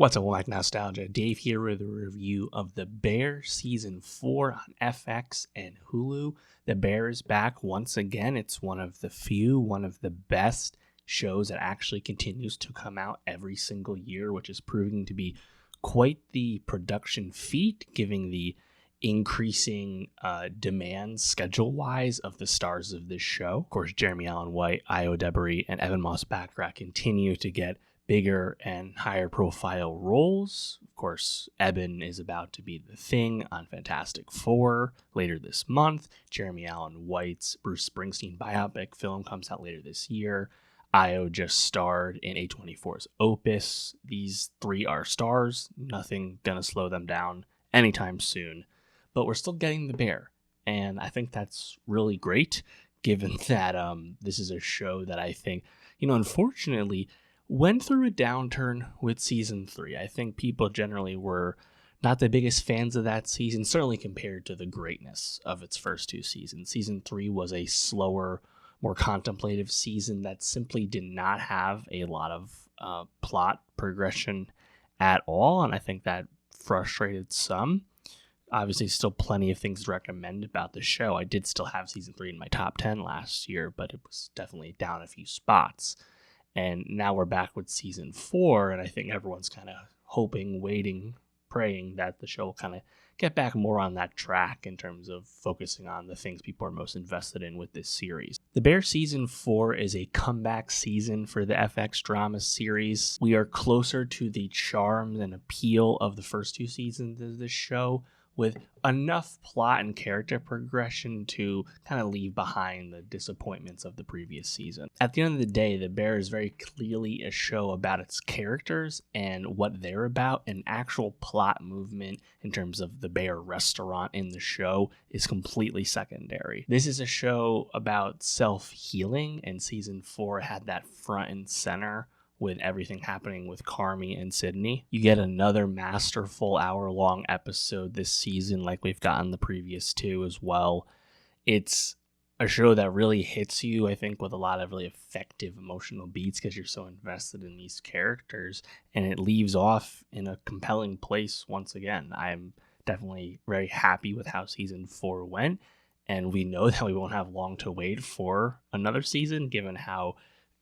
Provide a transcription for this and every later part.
What's up, like Nowstalgia? Dave here with a review of The Bear Season 4 on FX and Hulu. The Bear is back once again. It's one of the best shows that actually continues to come out every single year, which is proving to be quite the production feat, given the increasing demands schedule-wise of the stars of this show. Of course, Jeremy Allen White, Ayo Edebiri, and Ebon Moss-Bachrach continue to get bigger and higher profile roles. Of course, Ebon is about to be the Thing on Fantastic Four later this month. Jeremy Allen White's Bruce Springsteen biopic film comes out later this year. Ayo just starred in A24's Opus. These three are stars. Nothing gonna slow them down anytime soon. But we're still getting The Bear. And I think that's really great, given that this is a show that I think, unfortunately, went through a downturn with season 3. I think people generally were not the biggest fans of that season, certainly compared to the greatness of its first two seasons. Season 3 was a slower, more contemplative season that simply did not have a lot of plot progression at all, and I think that frustrated some. Obviously, still plenty of things to recommend about the show. I did still have season 3 in my top 10 last year, but it was definitely down a few spots. And now we're back with season 4, and I think everyone's kind of hoping, waiting, praying that the show will kind of get back more on that track in terms of focusing on the things people are most invested in with this series. The Bear Season 4 is a comeback season for the FX drama series. We are closer to the charm and appeal of the first two seasons of this show, with enough plot and character progression to kind of leave behind the disappointments of the previous season. At the end of the day, The Bear is very clearly a show about its characters and what they're about, and actual plot movement in terms of the Bear restaurant in the show is completely secondary. This is a show about self-healing, and season 4 had that front and center with everything happening with Carmi and Sydney. You get another masterful hour-long episode this season like we've gotten the previous two as well. It's a show that really hits you, I think, with a lot of really effective emotional beats because you're so invested in these characters, and it leaves off in a compelling place once again. I'm definitely very happy with how season 4 went, and we know that we won't have long to wait for another season given how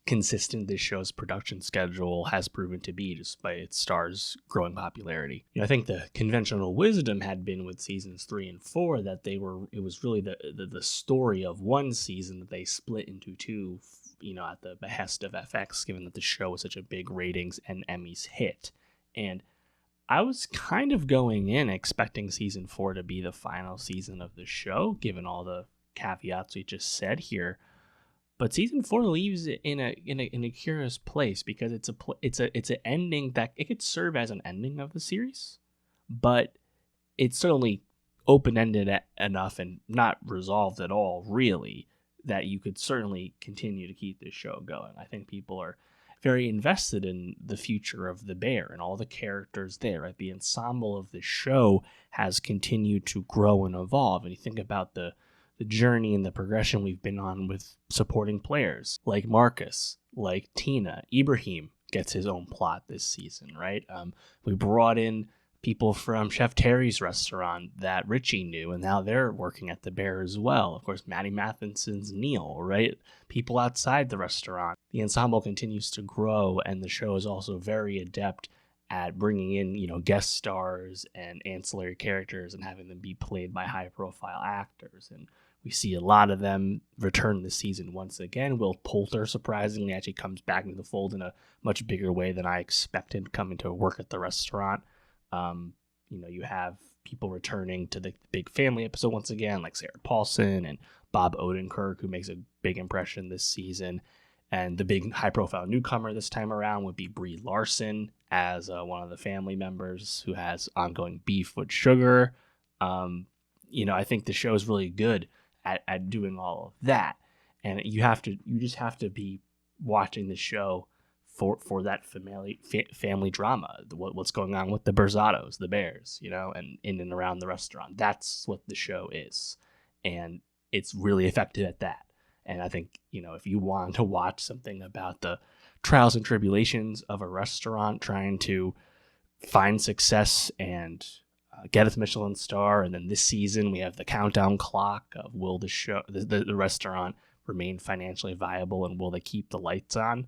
consistent this show's production schedule has proven to be despite its stars' growing popularity. I think the conventional wisdom had been with seasons 3 and 4 that it was really the story of one season that they split into two, at the behest of FX, given that the show was such a big ratings and Emmys hit. And I was kind of going in expecting season 4 to be the final season of the show, given all the caveats we just said here. But season 4 leaves it in a curious place because it's an ending that it could serve as an ending of the series, but it's certainly open-ended enough and not resolved at all, really, that you could certainly continue to keep this show going. I think people are very invested in the future of the Bear and all the characters there. Right? The ensemble of the show has continued to grow and evolve, and you think about the journey and the progression we've been on with supporting players like Marcus, like Tina. Ibrahim gets his own plot this season, right? We brought in people from Chef Terry's restaurant that Richie knew, and now they're working at the Bear as well. Of course, Maddie Matheson's Neil, right? People outside the restaurant. The ensemble continues to grow, and the show is also very adept at bringing in, guest stars and ancillary characters and having them be played by high-profile actors. And we see a lot of them return this season once again. Will Poulter, surprisingly, actually comes back into the fold in a much bigger way than I expected, coming to work at the restaurant. You have people returning to the big family episode once again, like Sarah Paulson and Bob Odenkirk, who makes a big impression this season. And the big high-profile newcomer this time around would be Brie Larson as one of the family members who has ongoing beef with Sugar. I think the show is really good at doing all of that, and you just have to be watching the show for that family drama. What's going on with the Berzatos, the Bears, and in and around the restaurant. That's what the show is, and it's really effective at that. And I think, if you want to watch something about the trials and tribulations of a restaurant trying to find success and get a Michelin star. And then this season we have the countdown clock of will the restaurant remain financially viable, and will they keep the lights on?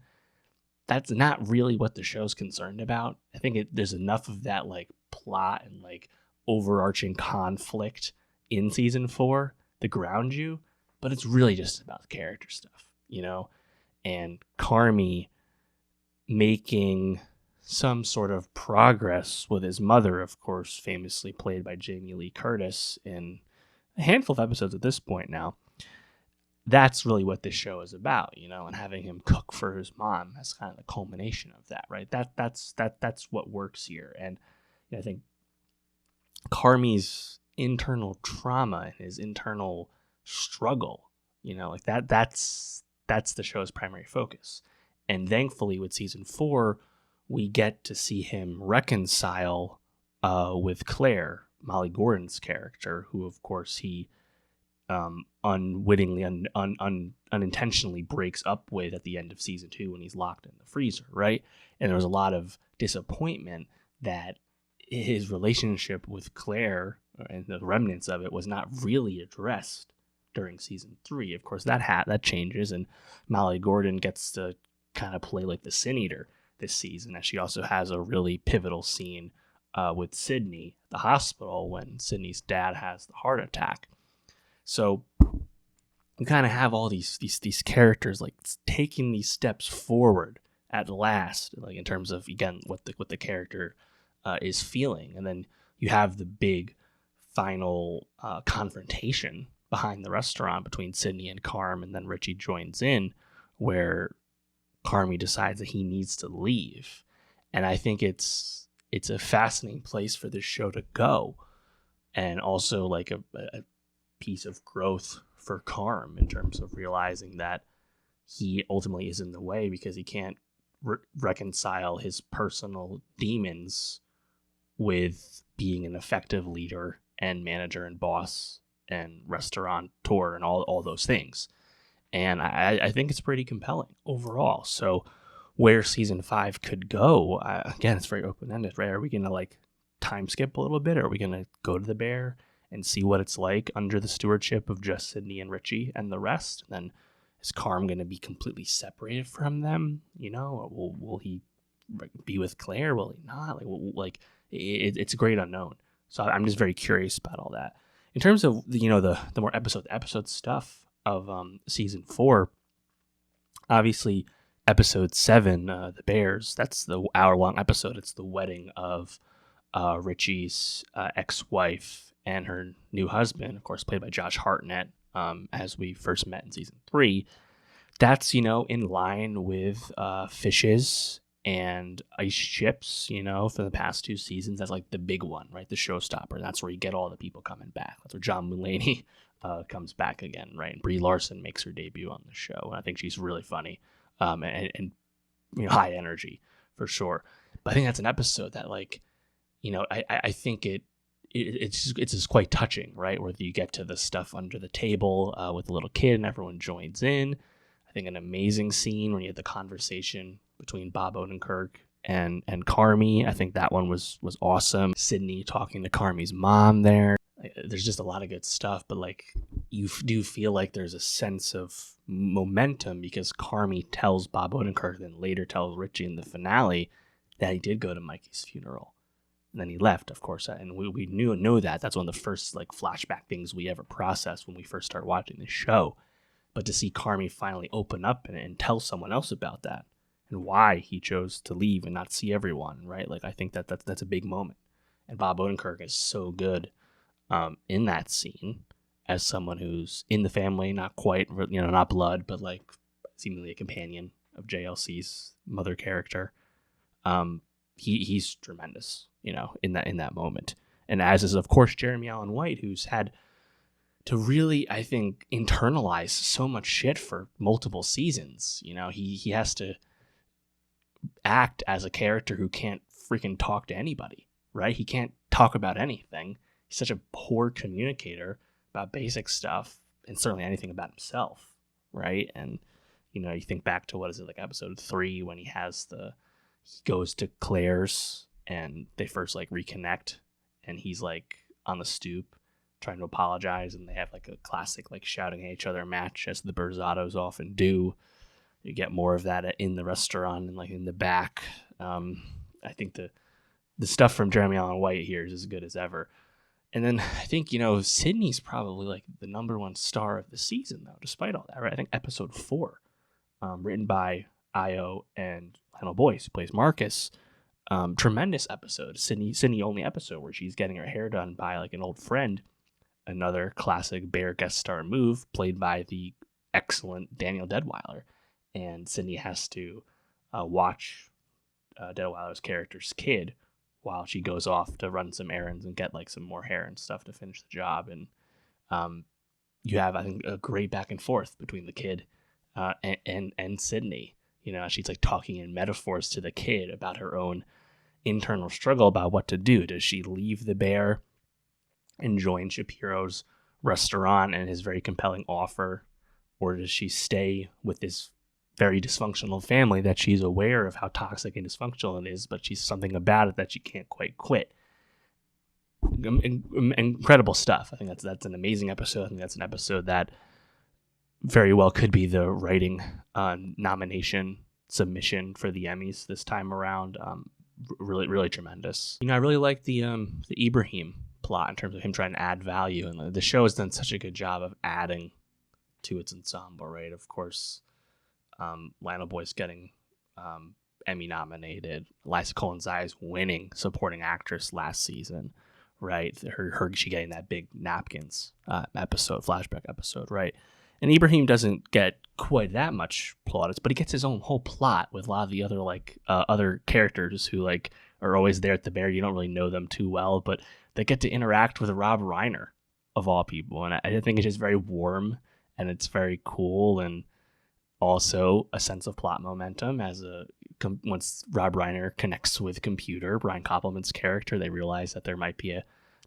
That's not really what the show's concerned about. I think there's enough of that like plot and like overarching conflict in season 4 to ground you, but it's really just about the character stuff, and Carmy making some sort of progress with his mother, of course, famously played by Jamie Lee Curtis in a handful of episodes at this point now. That's really what this show is about, and having him cook for his mom as kind of the culmination of that, right? That's what works here. And I think Carmy's internal trauma and his internal struggle, like that's the show's primary focus. And thankfully with season 4, we get to see him reconcile with Claire, Molly Gordon's character, who of course he unwittingly, unintentionally breaks up with at the end of season 2 when he's locked in the freezer, right? And there was a lot of disappointment that his relationship with Claire and the remnants of it was not really addressed during season 3. Of course, that changes, and Molly Gordon gets to kind of play like the Sin Eater this season, as she also has a really pivotal scene with Sydney at the hospital when Sydney's dad has the heart attack. So you kind of have all these characters like taking these steps forward at last, like in terms of, again, what the character is feeling. And then you have the big final confrontation behind the restaurant between Sydney and Carm, and then Richie joins in, where Carmy decides that he needs to leave. And I think it's a fascinating place for this show to go, and also like a piece of growth for Carm in terms of realizing that he ultimately is in the way because he can't reconcile his personal demons with being an effective leader and manager and boss and restaurateur and all those things. And I think it's pretty compelling overall. So where season 5 could go, again, it's very open-ended, right? Are we going to like time skip a little bit? Or are we going to go to the Bear and see what it's like under the stewardship of just Sydney and Richie and the rest? And then is Carm going to be completely separated from them? Or will he be with Claire? Will he not? It's a great unknown. So I'm just very curious about all that. In terms of the more episode stuff of season 4, obviously episode 7, the Bears, that's the hour-long episode. It's the wedding of Richie's ex-wife and her new husband, of course, played by Josh Hartnett, as we first met in season 3. That's, in line with Fishes and Ice Chips, for the past 2 seasons. That's like the big one, right? The showstopper. That's where you get all the people coming back. That's where John Mulaney comes back again, right? And Brie Larson makes her debut on the show. And I think she's really funny and high energy for sure. But I think that's an episode that, like, I think it's just quite touching, right? Where you get to the stuff under the table with the little kid and everyone joins in. I think an amazing scene when you had the conversation between Bob Odenkirk and Carmy. I think that one was awesome. Sydney talking to Carmy's mom there. There's just a lot of good stuff, but like you do feel like there's a sense of momentum because Carmy tells Bob Odenkirk, then later tells Richie in the finale that he did go to Mikey's funeral. And then he left, of course, and we know that. That's one of the first like flashback things we ever processed when we first started watching the show. But to see Carmy finally open up and tell someone else about that and why he chose to leave and not see everyone, right? Like, I think that's a big moment. And Bob Odenkirk is so good in that scene as someone who's in the family, not quite, not blood, but like seemingly a companion of JLC's mother character. He's tremendous, in that moment. And as is, of course, Jeremy Allen White, who's had to really, I think, internalize so much shit for multiple seasons. He has to act as a character who can't freaking talk to anybody, right? He can't talk about anything. He's such a poor communicator about basic stuff and certainly anything about himself, right? And, you think back to, what is it, like episode 3 when he goes to Claire's and they first like reconnect, and he's like on the stoop trying to apologize, and they have like a classic like shouting at each other match, as the Berzatos often do. You get more of that in the restaurant and like in the back. I think the stuff from Jeremy Allen White here is as good as ever. And then I think, Sydney's probably like the number one star of the season, though, despite all that, right? I think episode 4, written by Ayo and Lionel Boyce, who plays Marcus. Tremendous episode. Sydney only episode where she's getting her hair done by like an old friend. Another classic Bear guest star move, played by the excellent Daniel Deadweiler. And Sydney has to watch Deadweiler's character's kid while she goes off to run some errands and get like some more hair and stuff to finish the job. And you have, I think, a great back and forth between the kid and Sydney. She's like talking in metaphors to the kid about her own internal struggle about what to do. Does she leave the bear and join Shapiro's restaurant and his very compelling offer, or does she stay with this very dysfunctional family that she's aware of how toxic and dysfunctional it is, but she's something about it that she can't quite quit? Incredible stuff. I think that's an amazing episode. I think that's an episode that very well could be the writing nomination submission for the Emmys this time around. Really, really tremendous. I really like the Ibrahim plot in terms of him trying to add value, and the show has done such a good job of adding to its ensemble, right? Of course, Lionel Boyce getting Emmy nominated, Liza Colin-Zayas winning supporting actress last season, right? She getting that big napkins flashback episode, right? And Ibrahim doesn't get quite that much plaudits, but he gets his own whole plot with a lot of the other other characters who like are always there at the Bear. You don't really know them too well, but they get to interact with Rob Reiner of all people, and I think it's just very warm and it's very cool, and also a sense of plot momentum once Rob Reiner connects with computer, Brian Koppelman's character, they realize that there might be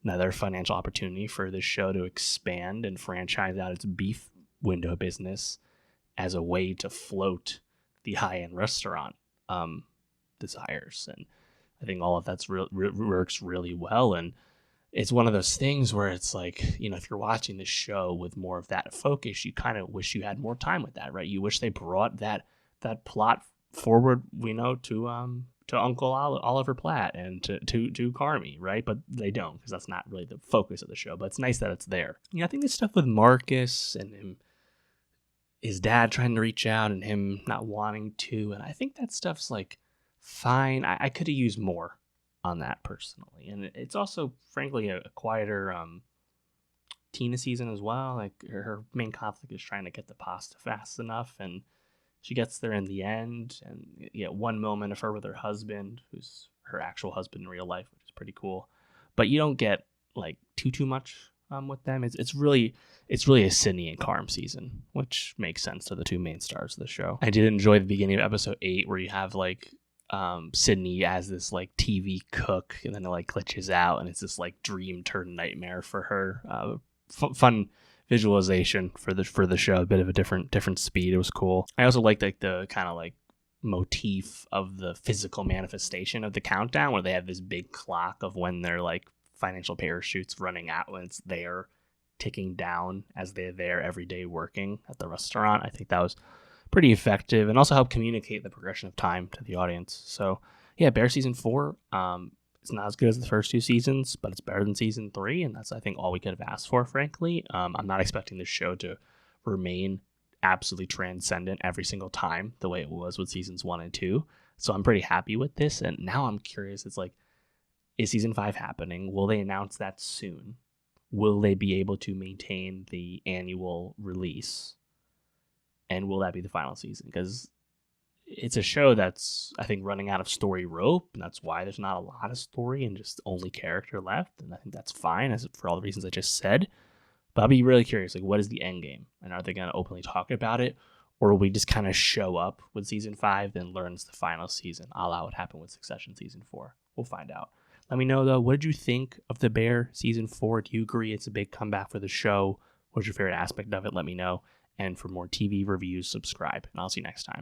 another financial opportunity for this show to expand and franchise out its beef window business as a way to float the high-end restaurant desires. And I think all of that's works really well. And it's one of those things where it's like, if you're watching this show with more of that focus, you kind of wish you had more time with that, right? You wish they brought that plot forward, to Uncle Oliver Platt and to Carmy, right? But they don't, because that's not really the focus of the show. But it's nice that it's there. I think this stuff with Marcus and his dad trying to reach out and him not wanting to, and I think that stuff's like fine. I could have used more on that personally, and it's also frankly a quieter Tina season as well. Like her main conflict is trying to get the pasta fast enough, and she gets there in the end. And one moment of her with her husband, who's her actual husband in real life, which is pretty cool, but you don't get like too much with them. It's really a Sydney and Carm season, which makes sense to the two main stars of the show. I did enjoy the beginning of episode 8 where you have like Sydney as this like TV cook, and then it like glitches out and it's this like dream turned nightmare for her. Fun visualization for the show, a bit of a different speed. It was cool. I also liked like the kind of like motif of the physical manifestation of the countdown, where they have this big clock of when their like financial parachutes running out, when it's there ticking down as they're there every day working at the restaurant. I think that was pretty effective, and also helped communicate the progression of time to the audience. So yeah, Bear season 4, it's not as good as the first 2 seasons, but it's better than season 3, and that's I think all we could have asked for, frankly. I'm not expecting this show to remain absolutely transcendent every single time the way it was with seasons 1 and 2, so I'm pretty happy with this. And now I'm curious, it's like, is season 5 happening? Will they announce that soon? Will they be able to maintain the annual release? And will that be the final season? Because it's a show that's, I think, running out of story rope, and that's why there's not a lot of story and just only character left. And I think that's fine, as for all the reasons I just said. But I'll be really curious, like, what is the end game? And are they going to openly talk about it? Or will we just kind of show up with season 5, then learn it's the final season, a la what happened with Succession season 4? We'll find out. Let me know, though, what did you think of The Bear season 4? Do you agree it's a big comeback for the show? What's your favorite aspect of it? Let me know. And for more TV reviews, subscribe. And I'll see you next time.